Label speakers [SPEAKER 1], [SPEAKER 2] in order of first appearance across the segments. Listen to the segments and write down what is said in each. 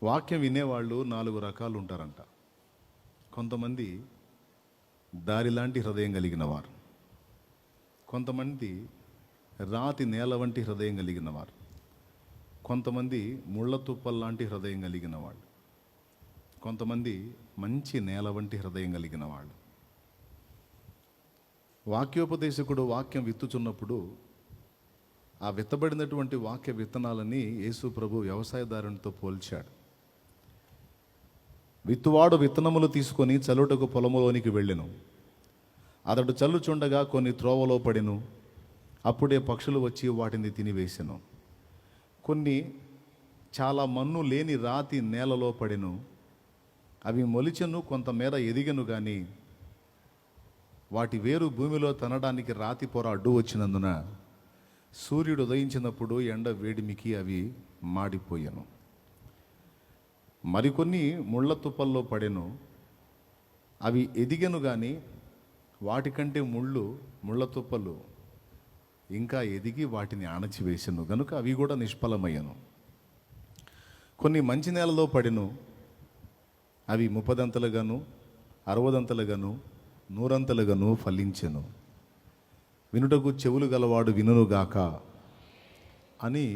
[SPEAKER 1] వాక్యం వినేవాళ్ళు 4 రకాలు ఉంటారంట. కొంతమంది దారిలాంటి హృదయం కలిగిన వారు, కొంతమంది రాతి నేల వంటి హృదయం కలిగిన వారు, కొంతమంది ముళ్ళ తుప్పల్లాంటి హృదయం కలిగిన వాళ్ళు, కొంతమంది మంచి నేల వంటి హృదయం కలిగిన వాళ్ళు. వాక్యోపదేశకుడు వాక్యం విత్తుచున్నప్పుడు ఆ విత్తబడినటువంటి వాక్య విత్తనాలని యేసు ప్రభు వ్యవసాయదారునితో పోల్చాడు. విత్తువాడు విత్తనములు తీసుకొని చల్లుటకు పొలములోనికి వెళ్ళెను. అతడు చల్లుచుండగా కొన్ని త్రోవలో పడెను. అప్పుడే పక్షులు వచ్చి వాటిని తినివేసెను. కొన్ని చాలా మన్ను లేని రాతి నేలలో పడెను. అవి మొలిచెను, కొంతమేర ఎదిగెను, కానీ వాటి వేరు భూమిలో తనడానికి రాతి పొర అడ్డు వచ్చినందున సూర్యుడు ఉదయించినప్పుడు ఎండ వేడిమికి అవి మాడిపోయాను. మరికొన్ని ముళ్ళ తుప్పల్లో పడెను. అవి ఎదిగెను, కానీ వాటికంటే ముళ్ళ తుప్పలు ఇంకా ఎదిగి వాటిని అణచివేసెను గనుక అవి కూడా నిష్ఫలమయ్యను. కొన్ని మంచి నేలలో పడెను. అవి 30 60 100 ఫలించెను. వినుటకు చెవులు గలవాడు వినుగాక అని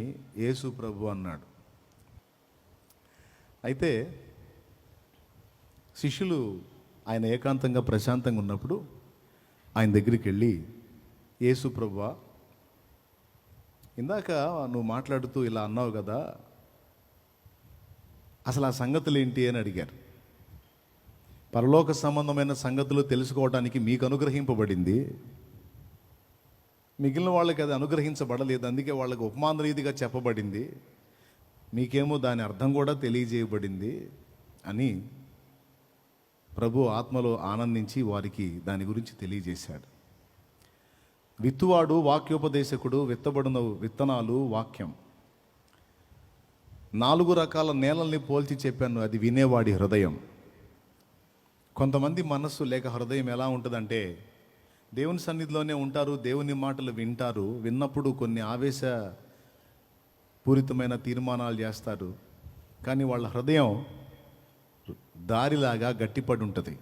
[SPEAKER 1] యేసు ప్రభు అన్నాడు. అయితే శిష్యులు ఆయన ఏకాంతంగా ప్రశాంతంగా ఉన్నప్పుడు ఆయన దగ్గరికి వెళ్ళి, యేసు ప్రభువా, ఇందాక నువ్వు మాట్లాడుతూ ఇలా అన్నావు కదా, అసలు ఆ సంగతులు ఏంటి అని అడిగారు. పరలోక సంబంధమైన సంగతులు తెలుసుకోవడానికి మీకు అనుగ్రహింపబడింది, మిగిలిన వాళ్ళకి అది అనుగ్రహించబడలేదు, అందుకే వాళ్ళకి ఉపమాన రీతిగా చెప్పబడింది, మీకేమో దాని అర్థం కూడా తెలియజేయబడింది అని ప్రభు ఆత్మలో ఆనందించి వారికి దాని గురించి తెలియజేశాడు. విత్తువాడు వాక్యోపదేశకుడు, విత్తబడిన విత్తనాలు వాక్యం. 4 రకాల నేలల్ని పోల్చి చెప్పాను. అది వినేవాడి హృదయం. కొంతమంది మనస్సు లేక హృదయం ఎలా ఉంటుందంటే, దేవుని సన్నిధిలోనే ఉంటారు, దేవుని మాటలు వింటారు, విన్నప్పుడు కొన్ని ఆవేశపూరితమైన తీర్మానాలు చేస్తారు, కానీ వాళ్ళ హృదయం దారిలాగా గట్టిపడి ఉంటుంది.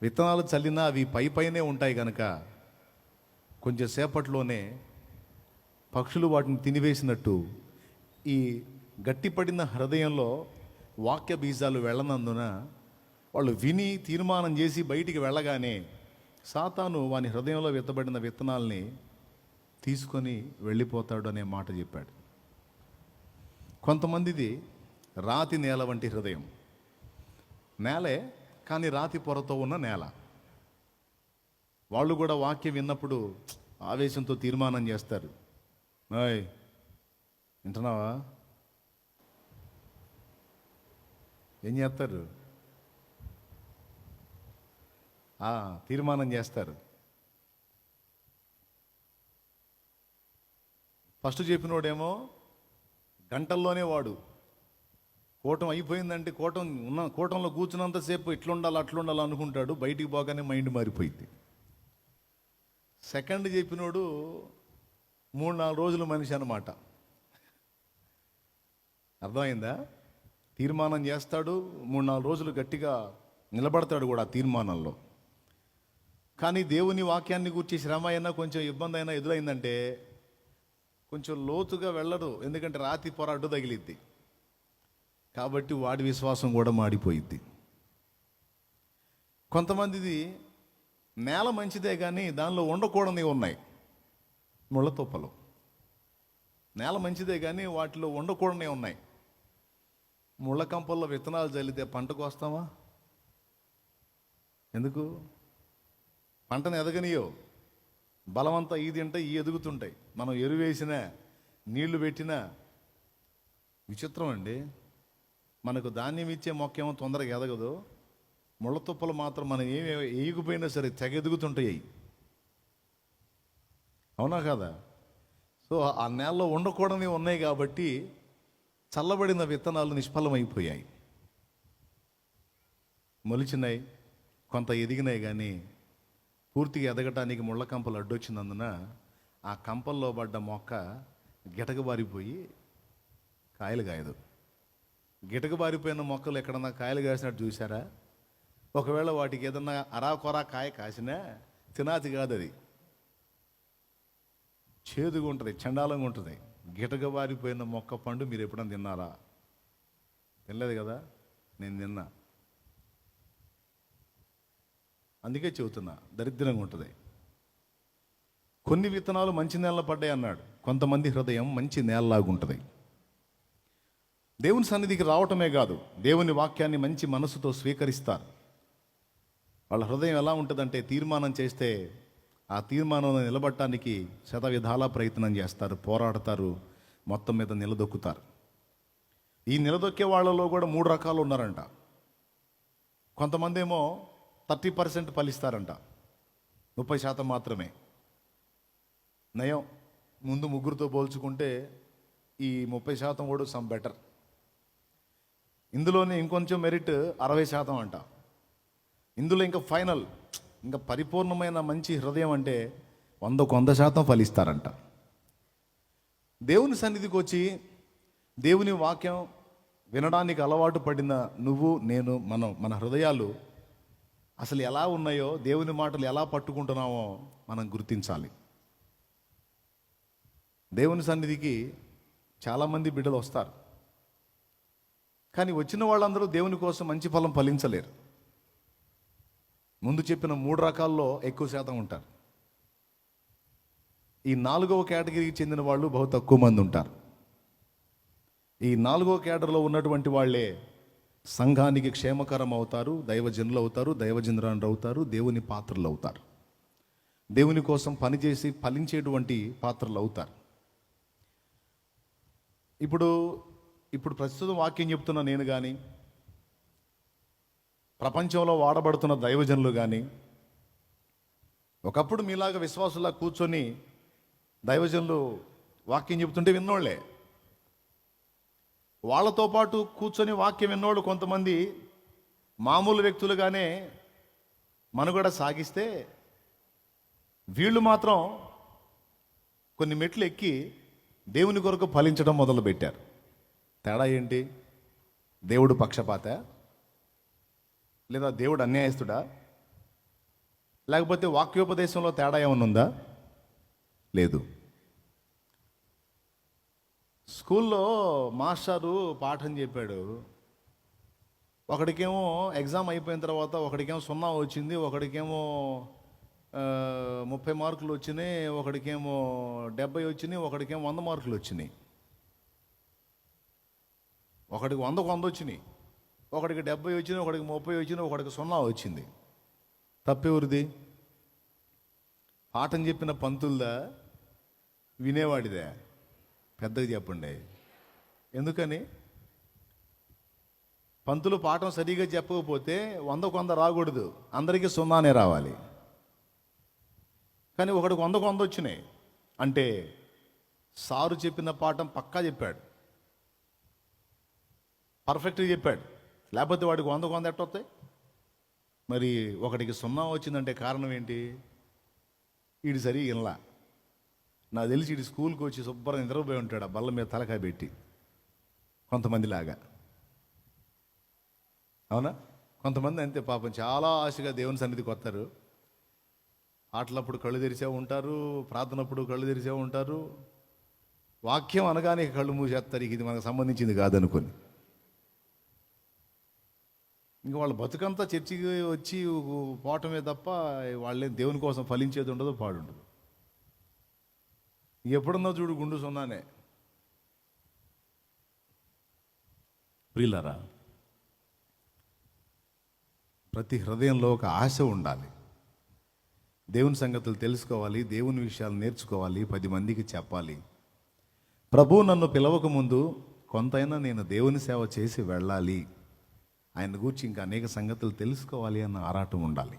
[SPEAKER 1] విత్తనాలు చల్లినా అవి పైనే ఉంటాయి కనుక కొంచెం సేపట్లోనే పక్షులు వాటిని తినివేసినట్టు ఈ గట్టిపడిన హృదయంలో వాక్య బీజాలు వెళ్ళనందున వాళ్ళు విని తీర్మానం చేసి బయటికి వెళ్ళగానే సాతాను వాని హృదయంలో విత్తబడిన విత్తనాల్ని తీసుకొని వెళ్ళిపోతాడు అనే మాట చెప్పాడు. కొంతమందిది రాతి నేల వంటి హృదయం. నేలే కానీ రాతి పొరతో ఉన్న నేల. వాళ్ళు కూడా వాక్యం విన్నప్పుడు ఆవేశంతో తీర్మానం చేస్తారు. ఓయ్, వింటున్నావా? ఏం చేస్తారు? తీర్మానం చేస్తారు. ఫస్ట్ చెప్పినోడేమో గంటల్లోనే వాడు కూటం అయిపోయిందంటే కూటంలో కూర్చున్నంతసేపు ఇట్లుండాలి అట్లుండాలి అనుకుంటాడు, బయటికి పోగానే మైండ్ మారిపోయింది. సెకండ్ చెప్పినోడు 3-4 రోజులు మనిషి అన్నమాట. అర్థమైందా? తీర్మానం చేస్తాడు, 3-4 రోజులు గట్టిగా నిలబడతాడు కూడా ఆ తీర్మానంలో. కానీ దేవుని వాక్యాన్ని గురించి శ్రమ అయినా కొంచెం ఇబ్బంది అయినా ఎదురైందంటే కొంచెం లోతుగా వెళ్ళడు, ఎందుకంటే రాతి పొర అడ్డు తగిలిద్ది కాబట్టి వాడి విశ్వాసం కూడా మాడిపోయిద్ది. కొంతమందిది నేల మంచిదే కానీ దానిలో ఉండకూడనివి ఉన్నాయి, ముళ్ళ తుప్పలు. నేల మంచిదే కానీ వాటిలో ఉండకూడనివి ఉన్నాయి. ముళ్ళ కంపల్లో విత్తనాలు చల్లితే పంటకు వస్తామా? ఎందుకు? పంటను ఎదగనియో, బలమంతా ఈ తింటే ఈ ఎదుగుతుంటాయి. మనం ఎరువేసినా నీళ్లు పెట్టినా విచిత్రం అండి. మనకు ధాన్యం ఇచ్చే మొక్క ఏమో తొందరగా ఎదగదు, ముళ్ళ తుప్పలు మాత్రం మనం ఏమి వేయకపోయినా సరే తెగ ఎదుగుతుంటాయి. అవునా కదా? సో ఆ నేలలో ఉండకూడనివి ఉన్నాయి కాబట్టి చల్లబడిన విత్తనాలు నిష్ఫలమైపోయాయి. మొలిచినాయి, కొంత ఎదిగినాయి, కానీ పూర్తిగా ఎదగటానికి ముళ్ళ కంపలు అడ్డొచ్చినందున ఆ కంపల్లో పడ్డ మొక్క గిటకబారిపోయి కాయలు కాయదు. గిటక బారిపోయిన మొక్కలు ఎక్కడన్నా కాయలు కాసినట్టు చూసారా? ఒకవేళ వాటికి ఏదన్నా అరాకొరా కాయ కాసినా తినాది కాదు, అది చేదుగా ఉంటుంది, చండాలంగా ఉంటుంది. గిటక బారిపోయిన మొక్క పండు మీరు ఎప్పుడన్నా తిన్నారా? తినలేదు కదా. నేను తిన్నా, అందుకే చెబుతున్నా, దరిద్రంగా ఉంటుంది. కొన్ని విత్తనాలు మంచి నేలలో పడ్డాయి అన్నాడు. కొంతమంది హృదయం మంచి నేలలాగుంటుంది. దేవుని సన్నిధికి రావటమే కాదు, దేవుని వాక్యాన్ని మంచి మనసుతో స్వీకరిస్తారు. వాళ్ళ హృదయం ఎలా ఉంటుందంటే, తీర్మానం చేస్తే ఆ తీర్మానంలో నిలబడటానికి శతవిధాలా ప్రయత్నం చేస్తారు, పోరాడతారు, మొత్తం మీద నిలదొక్కుతారు. ఈ నిలదొక్కే వాళ్ళలో కూడా 3 రకాలు ఉన్నారంట. కొంతమంది ఏమో 30% ఫలిస్తారంట, 30% మాత్రమే. నయం, ముందు ముగ్గురితో పోల్చుకుంటే ఈ 30% కూడా సమ్ బెటర్. ఇందులోనే ఇంకొంచెం మెరిట్ 60% అంట. ఇందులో ఇంకా ఫైనల్, ఇంకా పరిపూర్ణమైన మంచి హృదయం అంటే 100% ఫలిస్తారంట. దేవుని సన్నిధికి వచ్చి దేవుని వాక్యం వినడానికి అలవాటు పడిన నువ్వు, నేను, మన హృదయాలు అసలు ఎలా ఉన్నాయో, దేవుని మాటలు ఎలా పట్టుకుంటున్నామో మనం గుర్తించాలి. దేవుని సన్నిధికి చాలామంది బిడ్డలు వస్తారు, కానీ వచ్చిన వాళ్ళందరూ దేవుని కోసం మంచి ఫలం ఫలించలేరు. ముందు చెప్పిన 3 రకాల్లో ఎక్కువ శాతం ఉంటారు. ఈ 4వ కేటగిరీకి చెందిన వాళ్ళు బహు తక్కువ మంది ఉంటారు. ఈ 4వ కేటగిరీలో ఉన్నటువంటి వాళ్ళే సంఘానికి క్షేమకరం అవుతారు, దైవజనులు అవుతారు, దైవజనురాలు అవుతారు, దేవుని పాత్రలు అవుతారు, దేవుని కోసం పనిచేసి ఫలించేటువంటి పాత్రలు అవుతారు. ఇప్పుడు ప్రస్తుతం వాక్యం చెప్తున్న నేను కానీ, ప్రపంచంలో వాడబడుతున్న దైవజనులు కానీ, ఒకప్పుడు మీలాగా విశ్వాసులా కూర్చొని దైవజనులు వాక్యం చెప్తుంటే విన్నోళ్లే. వాళ్ళతో పాటు కూర్చొని వాక్యం విన్నోళ్ళు కొంతమంది మామూలు వ్యక్తులుగానే మనుగడ సాగిస్తే, వీళ్ళు మాత్రం కొన్ని మెట్లు ఎక్కి దేవుని కొరకు ఫలించడం మొదలుపెట్టారు. తేడా ఏంటి? దేవుడు పక్షపాత, లేదా దేవుడు అన్యాయస్తుడా, లేకపోతే వాక్యోపదేశంలో తేడా ఏమైనా ఉందా? లేదు. స్కూల్లో మాస్టారు పాఠం చెప్పాడు, ఒకడికేమో ఎగ్జామ్ అయిపోయిన తర్వాత ఒకడికేమో 0 వచ్చింది, ఒకడికేమో 30 మార్కులు వచ్చినాయి, ఒకడికేమో 70 వచ్చినాయి, ఒకడికేమో 100 మార్కులు వచ్చినాయి. ఒకడికి 100కు 100 వచ్చినాయి, ఒకడికి 70 వచ్చినాయి, ఒకడికి 30 వచ్చినాయి, ఒకడికి 0 వచ్చింది. తప్పెవరిది? పాఠం చెప్పిన పంతులదా, వినేవాడిదే? పెద్దగా చెప్పండి. ఎందుకని? పంతులు పాఠం సరిగా చెప్పకపోతే 100కు 100 రాకూడదు, అందరికీ 0నే రావాలి. కానీ ఒకడికి 100కు 100 వచ్చినాయి అంటే సారు చెప్పిన పాఠం పక్కా చెప్పాడు, పర్ఫెక్ట్గా చెప్పాడు. లేకపోతే వాడికి 100కు 100 ఎట్టొస్తాయి? మరి ఒకడికి 0 వచ్చిందంటే కారణం ఏంటి? వీడు సరిగా వినలా. నాకు తెలిసి వీడి స్కూల్కి వచ్చి శుభ్రంగా నిద్రపోయి ఉంటాడు, ఆ బల్ల మీద తలకాయ పెట్టి, కొంతమందిలాగా. అవునా? కొంతమంది అంతే పాపం, చాలా ఆశగా దేవుని సన్నిధికి వస్తారు. ఆటలప్పుడు కళ్ళు తెరిసే ఉంటారు, ప్రార్థనప్పుడు కళ్ళు తెరిసే ఉంటారు, వాక్యం అనగానే కళ్ళు మూసేస్తారు, ఇది మనకు సంబంధించింది కాదనుకొని. ఇంక వాళ్ళ బతుకంతా చర్చికి వచ్చి పోవటమే తప్ప వాళ్ళేం దేవుని కోసం ఫలించేది ఉండదు, పాడుండదు. ఎప్పుడున్నా చూడు గుండు 0నే. ప్రియులారా, ప్రతి హృదయంలో ఒక ఆశ ఉండాలి. దేవుని సంగతులు తెలుసుకోవాలి, దేవుని విషయాలు నేర్చుకోవాలి, 10 మందికి చెప్పాలి. ప్రభువు నన్ను పిలవక ముందు కొంతైనా నేను దేవుని సేవ చేసి వెళ్ళాలి, ఆయన గురించి ఇంకా అనేక సంగతులు తెలుసుకోవాలి అన్న ఆరాటం ఉండాలి.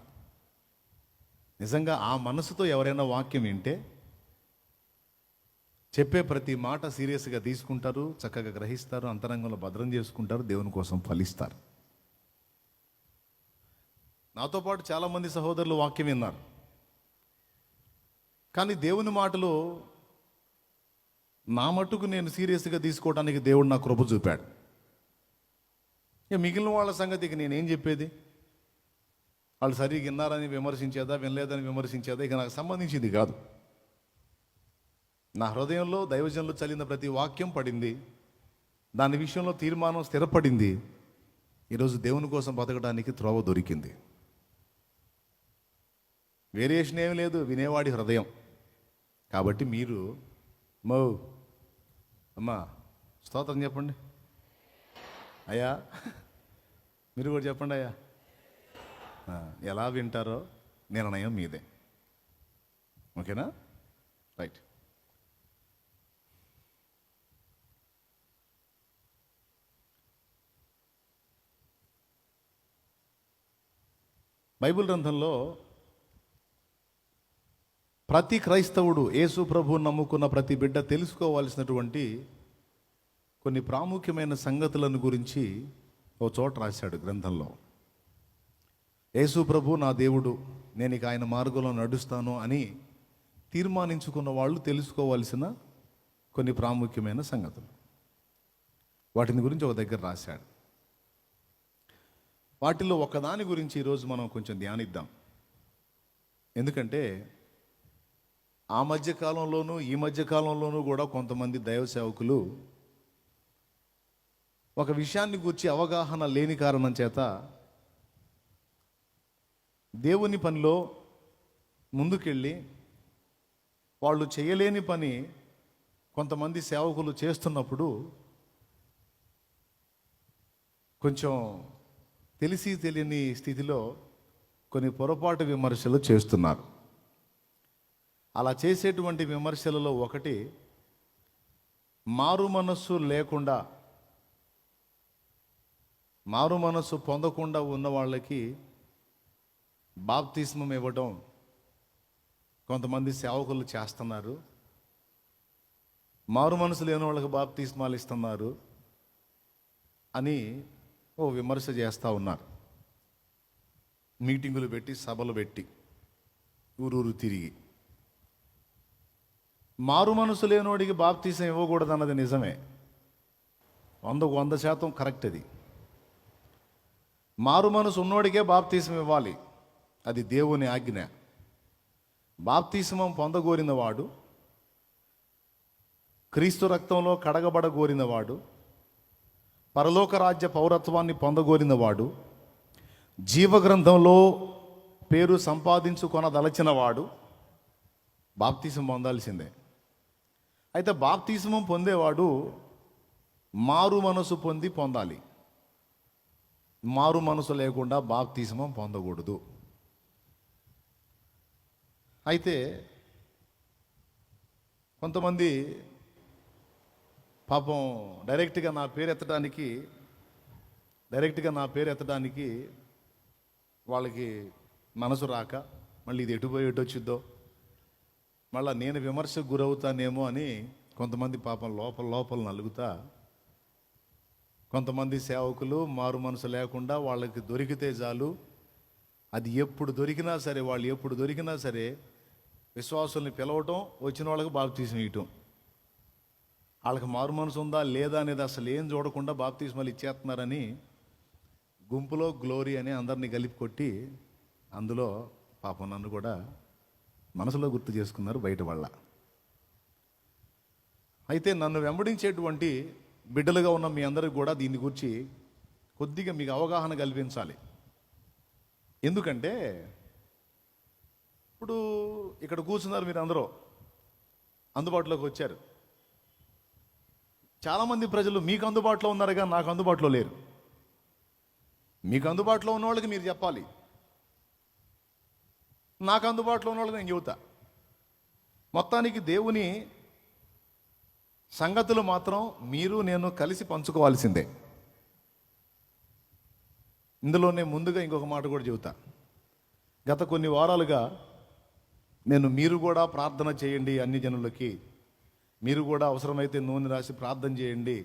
[SPEAKER 1] నిజంగా ఆ మనసుతో ఎవరైనా వాక్యం వింటే చెప్పే ప్రతి మాట సీరియస్గా తీసుకుంటారు, చక్కగా గ్రహిస్తారు, అంతరంగంలో భద్రం చేసుకుంటారు, దేవుని కోసం ఫలిస్తారు. నాతో పాటు చాలామంది సహోదరులు వాక్యం విన్నారు, కానీ దేవుని మాటలు నా మట్టుకు నేను సీరియస్గా తీసుకోవడానికి దేవుడు నా కృప చూపాడు. ఇక మిగిలిన వాళ్ళ సంగతికి నేనేం చెప్పేది? వాళ్ళు సరిగ్గా విన్నారని విమర్శించేదా, వినలేదని విమర్శించేదా ఇక నాకు సంబంధించింది కాదు. నా హృదయంలో దైవజనులు చల్లిన ప్రతి వాక్యం పడింది, దాని విషయంలో తీర్మానం స్థిరపడింది. ఈరోజు దేవుని కోసం బతకడానికి త్రోవ దొరికింది. వేరియేషన్ ఏమీ లేదు, వినేవాడి హృదయం. కాబట్టి మీరు అమ్మా స్తోత్రం చెప్పండి అయ్యా, మీరు కూడా చెప్పండి అయ్యా. ఎలా వింటారో నిర్ణయం మీదే. ఓకేనా? రైట్. బైబిల్ గ్రంథంలో ప్రతి క్రైస్తవుడు, యేసు ప్రభువుని నమ్ముకున్న ప్రతి బిడ్డ తెలుసుకోవాల్సినటువంటి కొన్ని ప్రాముఖ్యమైన సంగతులను గురించి ఓ చోట రాశాడు గ్రంథంలో. యేసు ప్రభు నా దేవుడు, నేను ఇక ఆయన మార్గంలో నడుస్తాను అని తీర్మానించుకున్న వాళ్ళు తెలుసుకోవాల్సిన కొన్ని ప్రాముఖ్యమైన సంగతులు, వాటిని గురించి ఒక దగ్గర రాశాడు. వాటిల్లో ఒకదాని గురించి ఈరోజు మనం కొంచెం ధ్యానిద్దాం. ఎందుకంటే ఆ మధ్యకాలంలోనూ ఈ మధ్యకాలంలోనూ కూడా కొంతమంది దైవ సేవకులు ఒక విషయాన్ని గురించి అవగాహన లేని కారణం చేత దేవుని పనిలో ముందుకెళ్ళి వాళ్ళు చేయలేని పని కొంతమంది సేవకులు చేస్తున్నప్పుడు కొంచెం తెలిసి తెలియని స్థితిలో కొన్ని పొరపాటు విమర్శలు చేస్తున్నారు. అలా చేసేటువంటి విమర్శలలో ఒకటి, మారు మనస్సు పొందకుండా ఉన్న వాళ్ళకి బాప్తిస్మం ఇవ్వడం కొంతమంది సేవకులు చేస్తున్నారు, మారు మనసు లేని వాళ్ళకి బాప్తిస్మాలు ఇస్తున్నారు అని ఓ విమర్శ చేస్తూ ఉన్నారు. మీటింగులు పెట్టి, సభలు పెట్టి, ఊరూరు తిరిగి. మారు మనసు లేనోడికి బాప్తిసం ఇవ్వకూడదు అన్నది నిజమే, 100% కరెక్ట్. అది మారు మనసు ఉన్నోడికే బాప్తిసం ఇవ్వాలి, అది దేవుని ఆజ్ఞ. బాప్తిస్మం పొందగోరినవాడు, క్రీస్తు రక్తంలో కడగబడగోరినవాడు, పరలోక రాజ్య పౌరత్వాన్ని పొందగోరినవాడు, జీవగ్రంథంలో పేరు సంపాదించుకొనదలచినవాడు బాప్తిసం పొందాల్సిందే. అయితే బాప్తిస్మం పొందేవాడు మారు మనసు పొందాలి. మారు మనసు లేకుండా బాప్తిస్మం పొందకూడదు. అయితే కొంతమంది పాపం డైరెక్ట్గా నా పేరు ఎత్తడానికి వాళ్ళకి మనసు రాక, మళ్ళీ ఇది ఎటుపోయి వచ్చిద్దో, మళ్ళీ నేను విమర్శకు గురవుతానేమో అని కొంతమంది పాపం లోపల నలుగుతా, కొంతమంది సేవకులు మారు మనసు లేకుండా వాళ్ళకి దొరికితే చాలు, అది ఎప్పుడు దొరికినా సరే విశ్వాసుల్ని పిలవటం, వచ్చిన వాళ్ళకి బాప్తిసం ఇవ్వటం. వాళ్ళకి మారు మనసు ఉందా లేదా అనేది అసలు ఏం చూడకుండా బాప్తిస్మాలు ఇచ్చేస్తున్నారని గుంపులో గ్లోరీ అని అందరినీ కలిపి కొట్టి, అందులో పాపం నన్ను కూడా మనసులో గుర్తు చేసుకున్నారు బయట వాళ్ళ. అయితే నన్ను వెంబడించేటువంటి బిడ్డలుగా ఉన్న మీ అందరికి కూడా దీని గురించి కొద్దిగా మీకు అవగాహన కల్పించాలి. ఎందుకంటే ఇప్పుడు ఇక్కడ కూర్చున్నారు, మీరు అందరూ అందుబాటులోకి వచ్చారు. చాలామంది ప్రజలు మీకు అందుబాటులో ఉన్నారు కానీ నాకు అందుబాటులో లేరు. మీకు అందుబాటులో ఉన్న వాళ్ళకి మీరు చెప్పాలి, నాకు అందుబాటులో ఉన్న వాళ్ళకి నేను చెబుతా. మొత్తానికి దేవుని సంగతులు మాత్రం మీరు నేను కలిసి పంచుకోవాల్సిందే. ఇందులోనే ముందుగా ఇంకొక మాట కూడా చెబుతా. గత కొన్ని వారాలుగా మీరు కూడా ప్రార్థన చేయండి, అన్ని జనులకి మీరు కూడా అవసరమైతే నూనె రాసి ప్రార్థన చేయండి,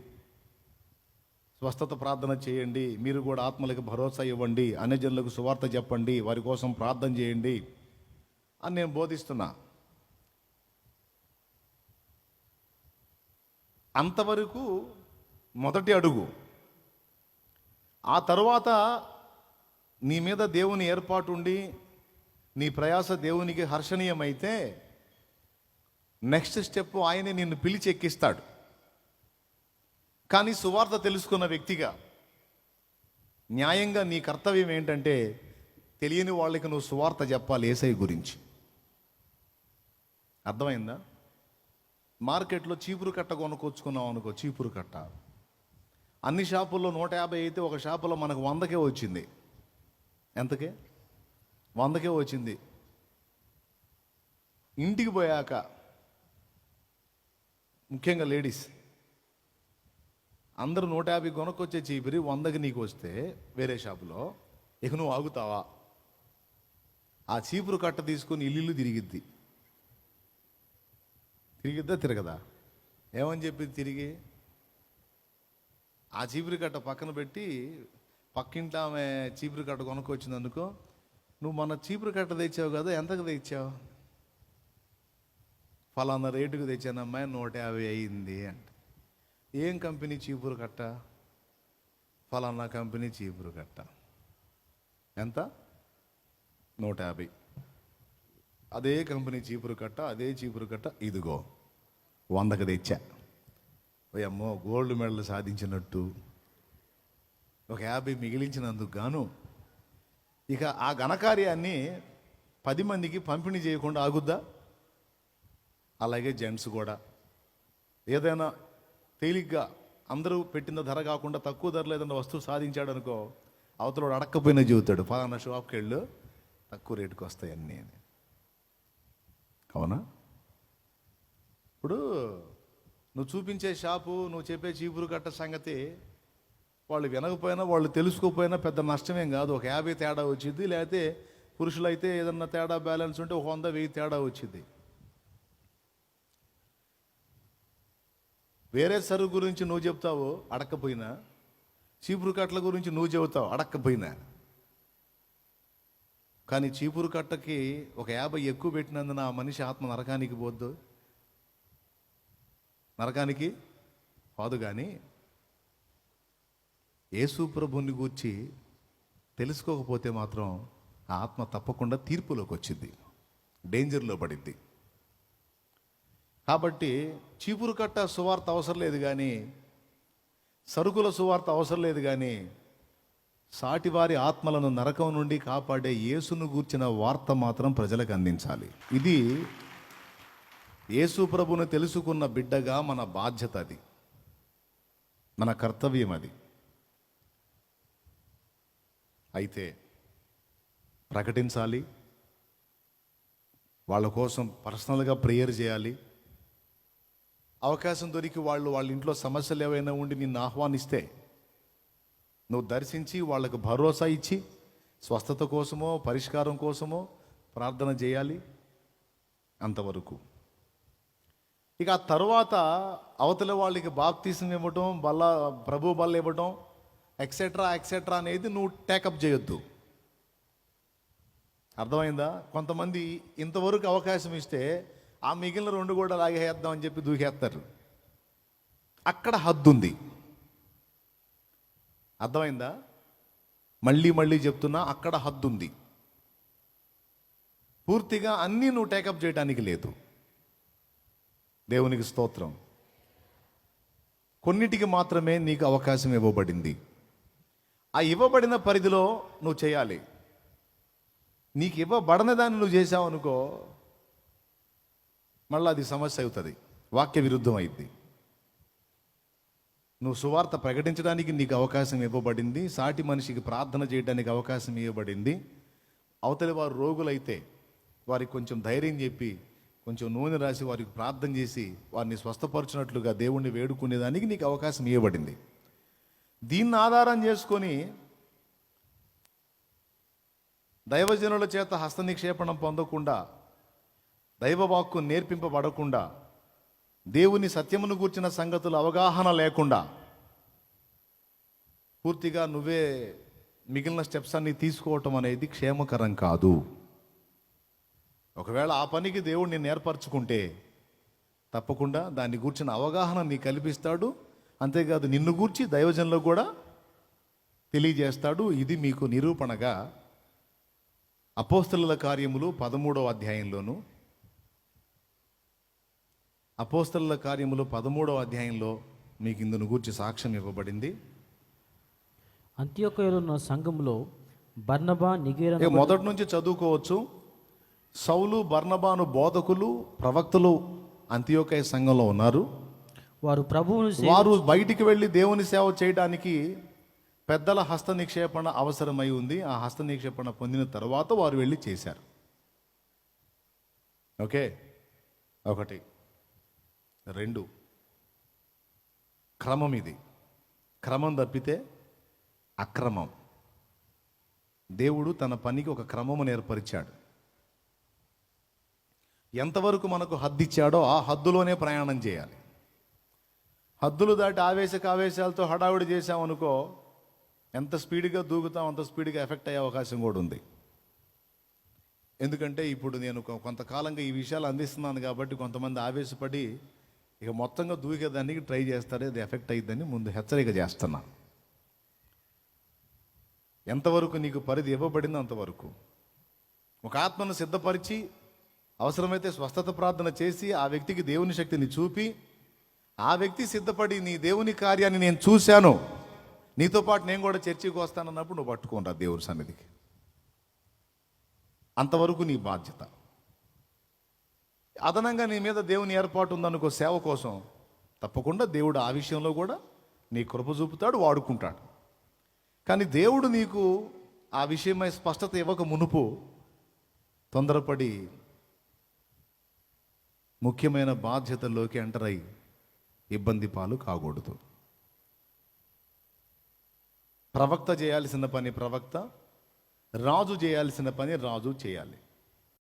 [SPEAKER 1] స్వస్థత ప్రార్థన చేయండి, మీరు కూడా ఆత్మలకు భరోసా ఇవ్వండి, అన్ని జనులకు సువార్త చెప్పండి, వారి కోసం ప్రార్థన చేయండి అని నేను బోధిస్తున్నా. అంతవరకు మొదటి అడుగు. ఆ తరువాత నీ మీద దేవుని ఏర్పాటు ఉండి నీ ప్రయాస దేవునికి హర్షణీయమైతే నెక్స్ట్ స్టెప్ ఆయనే నిన్ను పిలిచి ఎక్కిస్తాడు. కానీ సువార్త తెలుసుకున్న వ్యక్తిగా న్యాయంగా నీ కర్తవ్యం ఏంటంటే తెలియని వాళ్ళకి నువ్వు సువార్త చెప్పాలి యేసయ్య గురించి. అర్థమైందా? మార్కెట్లో చీపురు కట్ట కొనుక్కొచ్చుకున్నావు అనుకో, చీపురు కట్ట అన్ని షాపుల్లో 150 అయితే ఒక షాపులో మనకు 100కే వచ్చింది. ఎంతకే? 100కే వచ్చింది. ఇంటికి పోయాక ముఖ్యంగా లేడీస్ అందరూ 150 కొనుక్కొచ్చే చీపిరి 100కి నీకు వస్తే వేరే షాపులో ఇక నువ్వు ఆగుతావా? ఆ చీపురు కట్ట తీసుకొని ఇల్లు తిరిగిద్దా? తిరగదా? ఏమని చెప్పింది తిరిగి? ఆ చీపురు కట్ట పక్కన పెట్టి పక్కింటి ఆమె చీపురు కట్ట కొనుక్కొచ్చింది అనుకో, నువ్వు మన చీపురు కట్ట తెచ్చావు కదా, ఎంతకు తెచ్చావు? ఫలానా రేటుకు తెచ్చానమ్మా, 150 అయింది అంటే. ఏం కంపెనీ చీపురు కట్ట? ఫలానా కంపెనీ చీపురు కట్ట. ఎంత? 150. అదే కంపెనీ చీపురు కట్ట, అదే చీపురు కట్ట ఇదిగో 100కి తెచ్చా. అమ్మో, గోల్డ్ మెడల్ సాధించినట్టు, ఒక 50 మిగిలించినందుకు గాను ఇక ఆ ఘనకార్యాన్ని 10 మందికి పంపిణీ చేయకుండా ఆగుద్దా? అలాగే జెంట్స్ కూడా ఏదైనా తేలిగ్గా అందరూ పెట్టిన ధర కాకుండా తక్కువ ధరలో ఏదైనా వస్తువు సాధించాడు అనుకో, అవతలోడు అడక్కపోయినా చెబుతాడు, ఫలానా షాప్కి వెళ్ళు తక్కువ రేటుకి వస్తాయి అన్నీ అని. అవునా? ఇప్పుడు నువ్వు చూపించే షాపు, నువ్వు చెప్పే చీపురు కట్ట సంగతి వాళ్ళు వినకపోయినా, వాళ్ళు తెలుసుకోకపోయినా పెద్ద నష్టమేం కాదు. ఒక 50 తేడా వచ్చింది, లేకపోతే పురుషులైతే ఏదన్నా తేడా బ్యాలెన్స్ ఉంటే ఒక 100, 1000 తేడా వచ్చింది. వేరే సరుకు గురించి నువ్వు చెప్తావు అడక్కపోయినా, చీపురు కట్టల గురించి నువ్వు చెబుతావు అడక్కపోయినా. కానీ చీపురు కట్టకి ఒక 50 ఎక్కువ పెట్టినందున ఆ మనిషి ఆత్మ నరకానికి పోద్దు? నరకానికి పోదు. కానీ యేసు ప్రభుని గూర్చి తెలుసుకోకపోతే మాత్రం ఆ ఆత్మ తప్పకుండా తీర్పులోకి వచ్చింది, డేంజర్లో పడింది. కాబట్టి చీపురు కట్ట సువార్త అవసరం లేదు, కానీ సరుకుల సువార్త అవసరం లేదు, కానీ సాటివారి ఆత్మలను నరకం నుండి కాపాడే యేసును గూర్చిన వార్త మాత్రం ప్రజలకు అందించాలి. ఇది యేసు ప్రభును తెలుసుకున్న బిడ్డగా మన బాధ్యత, అది మన కర్తవ్యం. అది అయితే ప్రకటించాలి, వాళ్ళ కోసం పర్సనల్గా ప్రేయర్ చేయాలి. అవకాశం దొరికి వాళ్ళ ఇంట్లో సమస్యలు ఏవైనా ఉండి నిన్ను ఆహ్వానిస్తే నువ్వు దర్శించి వాళ్ళకు భరోసా ఇచ్చి స్వస్థత కోసమో పరిష్కారం కోసమో ప్రార్థన చేయాలి. అంతవరకు. ఇక ఆ తర్వాత అవతల వాళ్ళకి బాప్తీసం ఇవ్వటం, ప్రభు బల్ల ఇవ్వటం, ఎక్సెట్రా అనేది నువ్వు టేకప్ చేయొద్దు. అర్థమైందా? కొంతమంది ఇంతవరకు అవకాశం ఇస్తే ఆ మిగిలిన 2 కూడా లాగేద్దాం అని చెప్పి దూకేస్తారు. అక్కడ హద్దు ఉంది. అర్థమైందా? మళ్ళీ చెప్తున్నా, అక్కడ హద్దు ఉంది. పూర్తిగా అన్నీ నువ్వు టేకప్ చేయడానికి లేదు. దేవునికి స్తోత్రం. కొన్నిటికి మాత్రమే నీకు అవకాశం ఇవ్వబడింది. ఆ ఇవ్వబడిన పరిధిలో నువ్వు చేయాలి. నీకు ఇవ్వబడిన దాన్ని నువ్వు చేసావు అనుకో, మళ్ళీ అది సమస్య అవుతుంది, వాక్య విరుద్ధం అయింది. నువ్వు సువార్త ప్రకటించడానికి నీకు అవకాశం ఇవ్వబడింది, సాటి మనిషికి ప్రార్థన చేయడానికి అవకాశం ఇవ్వబడింది. అవతలి వారు రోగులైతే వారికి కొంచెం ధైర్యం చెప్పి, కొంచెం నూనె రాసి వారికి ప్రార్థన చేసి వారిని స్వస్థపరచినట్లుగా దేవుణ్ణి వేడుకునేదానికి నీకు అవకాశం ఇవ్వబడింది. దీన్ని ఆధారం చేసుకొని దైవజనుల చేత హస్తనిక్షేపణం పొందకుండా, దైవవాక్కు నేర్పింపబడకుండా, దేవుని సత్యమును గూర్చిన సంగతులు అవగాహన లేకుండా పూర్తిగా నువ్వే మిగిలిన స్టెప్స్ అన్ని తీసుకోవటం అనేది క్షేమకరం కాదు. ఒకవేళ ఆ పనికి దేవుడిని నేర్పరచుకుంటే తప్పకుండా దాన్ని గూర్చిన అవగాహన నీకు కల్పిస్తాడు. అంతేకాదు, నిన్ను గూర్చి దైవజనులకు కూడా తెలియజేస్తాడు. ఇది మీకు నిరూపణగా అపోస్తలుల కార్యములు 13వ అధ్యాయంలోను, అపోస్తలుల కార్యములు 13వ అధ్యాయంలో మీకు ఇందును గూర్చి సాక్ష్యం ఇవ్వబడింది.
[SPEAKER 2] అంత్యోకయలో ఉన్న సంఘములో బర్నబా నిగేర
[SPEAKER 1] మొదటి నుంచి చదువుకోవచ్చు. సౌలు బర్నబాను బోధకులు ప్రవక్తలు అంత్యోకయ సంఘంలో ఉన్నారు. వారు బయటికి వెళ్ళి దేవుని సేవ చేయడానికి పెద్దల హస్త నిక్షేపణ అవసరమై ఉంది. ఆ హస్త నిక్షేపణ పొందిన తర్వాత వారు వెళ్ళి చేశారు. ఓకే, 1. 2, క్రమం. ఇది క్రమం తప్పితే అక్రమం. దేవుడు తన పనికి ఒక క్రమమును ఏర్పరిచాడు. ఎంతవరకు మనకు హద్దు ఇచ్చాడో ఆ హద్దులోనే ప్రయాణం చేయాలి. హద్దులు దాటి ఆవేశాలతో హడావుడి చేసామనుకో, ఎంత స్పీడ్గా దూకుతాం అంత స్పీడ్గా ఎఫెక్ట్ అయ్యే అవకాశం కూడా ఉంది. ఎందుకంటే ఇప్పుడు నేను కొంతకాలంగా ఈ విషయాలు అందిస్తున్నాను కాబట్టి కొంతమంది ఆవేశపడి ఇక మొత్తంగా దూకేదానికి ట్రై చేస్తారు. అది ఎఫెక్ట్ అయ్యిద్దని ముందు హెచ్చరిక చేస్తున్నా. ఎంతవరకు నీకు పరిధి ఇవ్వబడిందో అంతవరకు ఒక ఆత్మను సిద్ధపరిచి అవసరమైతే స్వస్థత ప్రార్థన చేసి ఆ వ్యక్తికి దేవుని శక్తిని చూపి ఆ వ్యక్తి సిద్ధపడి నీ దేవుని కార్యాన్ని నేను చూశాను, నీతో పాటు నేను కూడా చర్చికి వస్తానన్నప్పుడు నువ్వు పట్టుకోనరా దేవుని సన్నిధికి. అంతవరకు నీ బాధ్యత. అదనంగా నీ మీద దేవుని ఏర్పాటు ఉందనుకో సేవ కోసం, తప్పకుండా దేవుడు ఆ విషయంలో కూడా నీ కృప చూపుతాడు, వాడుకుంటాడు. కానీ దేవుడు నీకు ఆ విషయమై స్పష్టత ఇవ్వక మునుపు తొందరపడి ముఖ్యమైన బాధ్యతల్లోకి ఎంటర్ అయ్యి ఇబ్బంది పాలు కాకూడదు. ప్రవక్త చేయాల్సిన పని ప్రవక్త, రాజు చేయాల్సిన పని రాజు చేయాలి.